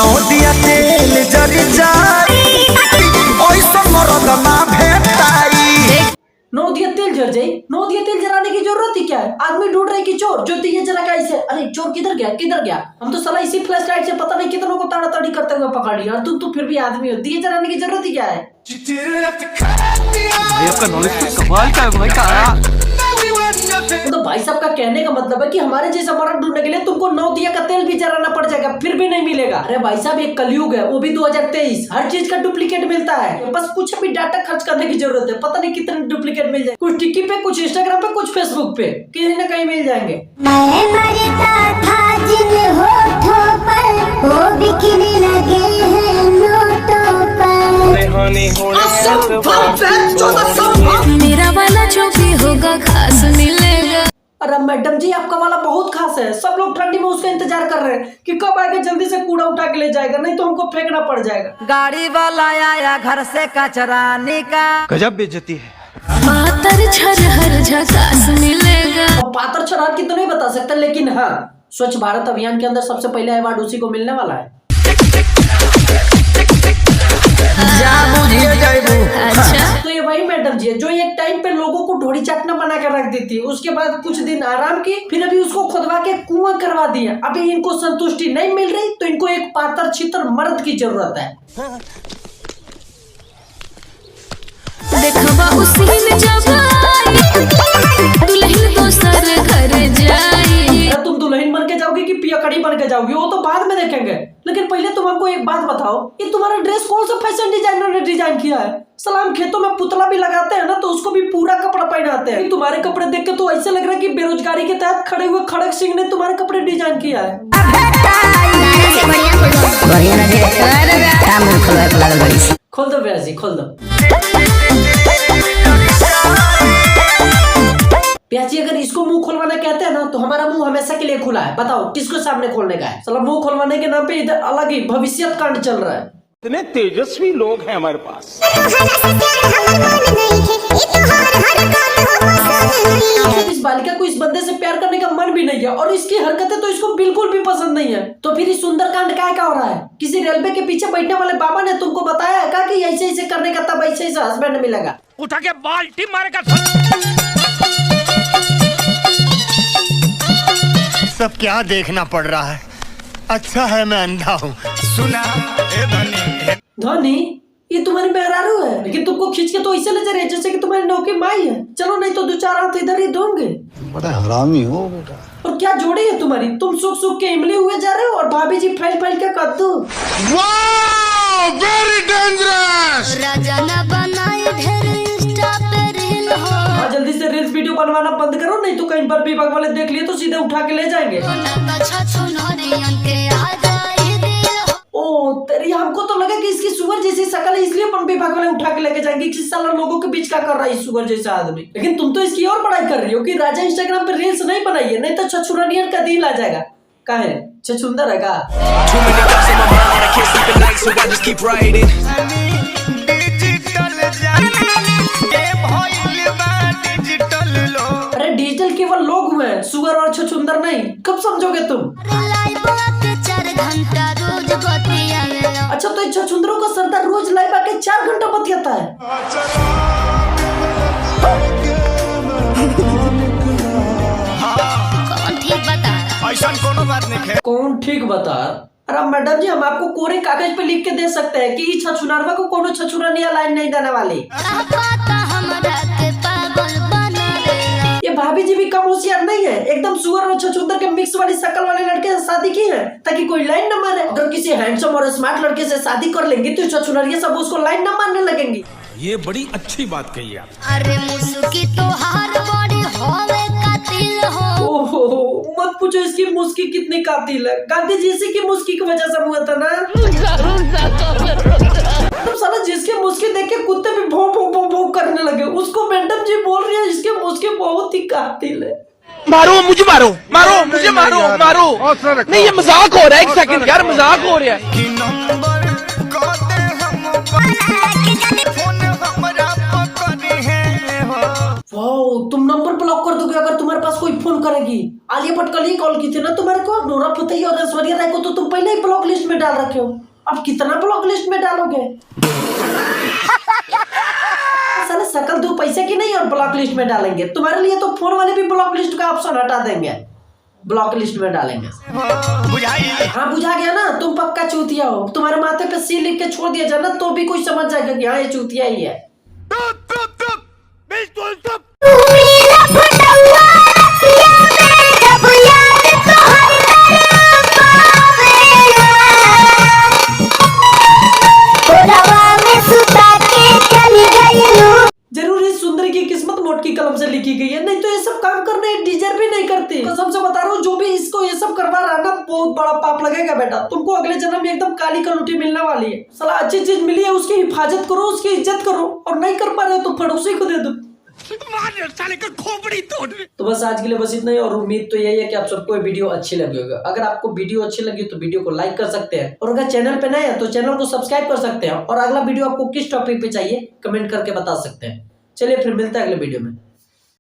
नौदिया तेल जरी जाई ओइसन मरद ना भेटाई। नौदिया तेल जर जाई, नौदिया तेल जराने की जरूरत ही क्या है? आदमी ढूंढ रहे कि चोर जो दिया जरा का इसे, अरे चोर किधर गया किधर गया? हम तो साला इसी फ्लैश लाइट से पता नहीं कितनों को ताड़ाताड़ी करते हुए पकड़ लिया, और तुम तो फिर भी आदमी हो, दिए जराने की जरूरत ही क्या है? भाई आपका नॉलेज तो कमाल का है भाई का। तो भाई साहब का कहने का मतलब है कि हमारे जैसा मर्द ढूंढने के लिए तुमको नौदिया का तेल भी जराना पड़ जाएगा, फिर भी नहीं मिलेगा। अरे भाई साहब एक कलयुग है, वो भी 2023, हर चीज का डुप्लीकेट मिलता है, बस कुछ भी डाटा खर्च करने की जरूरत है। पता नहीं कितने डुप्लीकेट मिल जाए, कुछ टिक्की पे, कुछ इंस्टाग्राम पे, कुछ फेसबुक पे, कहीं ना कहीं मिल जाएंगे। मैं मरता था जिन होठों पर, वो बिकने लगे हैं नोटों पर। मेरा वाला जो भी होगा खास मिलेगा। अरे मैडम जी आपका वाला बहुत खास है, सब लोग ठंडी में उसका इंतजार कर रहे हैं कि कब आएगा, जल्दी से कूड़ा उठा के ले जाएगा, नहीं तो हमको फेंकना पड़ जाएगा। गाड़ी वाला आया घर से कचरा निकाल। गजब बेइज्जती है। पातर छरहर झकास मिलेगा। और पातर छरहर की तो नहीं बता सकते, लेकिन हाँ स्वच्छ भारत अभियान के अंदर सबसे पहले अवार्ड उसी को मिलने वाला है। अच्छा तो ये वही मैडम जी है जो एक टाइम पे लोगों को ढोड़ी चाटना बना कर रख दी थी, उसके बाद कुछ दिन आराम की, फिर अभी उसको खुदवा के कुआं करवा दिया। अभी इनको संतुष्टि नहीं मिल रही तो इनको एक पातर छितर मर्द की जरूरत है। देखवा उसी ने जब आई, दुल्हन दोसर घर जाई। तुम दुल्हन बन के जाओगी कि पियकड़ी बन के जाओगी वो तो बाद में देखेंगे, लेकिन पहले तुम हमको एक बात बताओ, ये तुम्हारा ड्रेस कौन सा फैशन डिजाइनर ने डिजाइन किया है? सलाम खेतों में पुतला भी लगाते हैं ना, तो उसको भी पूरा कपड़ा पहनाते हैं। तुम्हारे कपड़े देख के तो ऐसे लग रहा है कि बेरोजगारी के तहत खड़े हुए खड़क सिंह ने तुम्हारे कपड़े डिजाइन किया है। खोल दो भैया जी, खोल दो प्याजी। अगर इसको मुंह खोलवाना कहते हैं ना, तो हमारा मुंह हमेशा के लिए खुला है। बताओ किसको सामने खोलने का है? साला मुंह खोलवाने के नाम पे इधर अलग ही भविष्यत कांड चल रहा है। इतने तेजस्वी लोग हैं हमारे पास। इस बालिका को इस बंदे से प्यार करने का मन भी नहीं है, और इसकी हरकतें तो इसको बिल्कुल भी पसंद नहीं है। तो फिर इस सुंदर कांड क्या हो रहा है? किसी रेलवे के पीछे बैठने वाले बाबा ने तुमको बताया है क्या कि ऐसे ऐसे करने का, तब ऐसे ऐसे हस्बैंड मिलेगा? उठा के बाल्टी मारेगा। सब क्या देखना पड़ रहा है? अच्छा है मैं अंधा हूँ। सुना धोनी ये तुम्हारी मेहरारू है, लेकिन तुमको खींच के तो ऐसे ले जा रहे जैसे कि तुम्हारी नौकी माई है। चलो नहीं तो 2-4 हाथ इधर ही दोगे। बड़ा हरामी हो बेटा। और क्या जोड़ी है तुम्हारी? तुम सुख सुख के इमली हुए जा रहे हो और भाभी जी फैल फैल के कद्दू। Very dangerous. राजा ना बनाई ढेर इंस्टा पे रील हो। हाँ जल्दी से रील्स वीडियो बनवाना बंद करो, नहीं तो कहीं पर विभाग वाले देख लिए तो सीधे उठा के ले जाएंगे। ओ तेरी, हमको तो लगा कि इसकी सुगर जैसी शक्ल है इसलिए वन विभाग वाले उठा के लेके जाएंगे। किस साल लोगों के बीच क्या कर रहा है सुगर जैसा आदमी? लेकिन तुम तो इसकी और बड़ाई कर रही हो कि राजा इंस्टाग्राम पे रील्स नहीं बनाइए, नहीं तो छछुरनियर का दिल आ जाएगा। काहे छछुंदर है का? अरे डिजिटल केवल लोग हुए हैं, सुगर और छछुंदर नहीं। कब समझोगे तुम? अच्छा तो इन छछुंदरों का सरदार रोज लाइव आके 4 घंटा बतियाता है। कौन ठीक बता? ऐसा कोनो बात नहीं है। कौन ठीक बता? अरे मैडम जी हम आपको कोरे कागज पे लिख के दे सकते हैं कि छछुनारवा को कोनो छछुरनिया लाइन नहीं देने वाली। ये भाभी जी भी कम होशियार नहीं है, एकदम सुअर और छछुंदर के मिक्स वाली शक्ल वाले लड़के से शादी की है ताकि कोई लाइन न मारे। अगर किसी हैंडसम और स्मार्ट लड़के से शादी कर लेंगी तो छछुनरिया सब उसको लाइन न मारने लगेंगी। ये बड़ी अच्छी बात कही आप। अरे मुस्की तो हार बड़ी होवे कातिल हो। ओहो मत पूछो इसकी मुस्की कितनी कातिल है। गांधी जी से की मुस्की की वजह से हुआ था ना। तुम साला जिसके मुस्की देख के कुत्ते भी भौं भौं भौं भौं करने लगे, उसको मैडम जी बोल रही है इसके मुस्की बहुत ही कातिल है। मारो मुझे, मारो मारो मुझे, मारो मारो। नहीं ये मजाक हो रहा है, एक सेकंड यार मजाक हो रहा है। तुम नंबर ब्लॉक कर दोगे अगर तुम्हारे पास कोई फोन फोन करेगी? आलिया भट्ट कल ही कॉल की थी ना तुम्हारे को। नोरा फतेही और ऐश्वर्या राय को तो तुम पहले ही ब्लॉक लिस्ट में डाल रखे हो, अब कितना ब्लॉक लिस्ट में डालोगे? साले शकल दो पैसे की नहीं और ब्लॉक लिस्ट में डालेंगे। तुम्हारे लिए तो फोन वाले भी ब्लॉक लिस्ट का ऑप्शन हटा देंगे, ब्लॉक लिस्ट में डालेंगे। हाँ बुझा गया ना, तुम पक्का चूतिया हो। तुम्हारे माथे पे सी लिख के छोड़ दिया जाए ना तो भी कोई समझ जाएगा कि हाँ ये चूतिया ही है। जरूर इस सुंदरी की किस्मत मोट की कलम से लिखी गई है, नहीं तो ये सब काम करने डिजर्व भी नहीं करती। कसम से बता रहा हूँ, जो भी इसको ये सब करवा रहा है ना, बहुत बड़ा पाप लगेगा बेटा। तुमको अगले जन्म में एकदम काली कलूटी मिलने वाली है। साला अच्छी चीज मिली है, उसकी हिफाजत करो, उसकी इज्जत करो, और नहीं कर पा रहे हो तो पड़ोसी को दे दो। तो बस आज के लिए बस इतना ही, और उम्मीद तो यही है कि आप सबको ये वीडियो अच्छी लगी होगी। अगर आपको वीडियो अच्छी लगी तो वीडियो को लाइक कर सकते हैं, और अगर चैनल पे नए हैं तो चैनल को सब्सक्राइब कर सकते हैं, और अगला वीडियो आपको किस टॉपिक पे चाहिए कमेंट करके बता सकते हैं। चलिए फिर मिलते हैं अगले वीडियो में।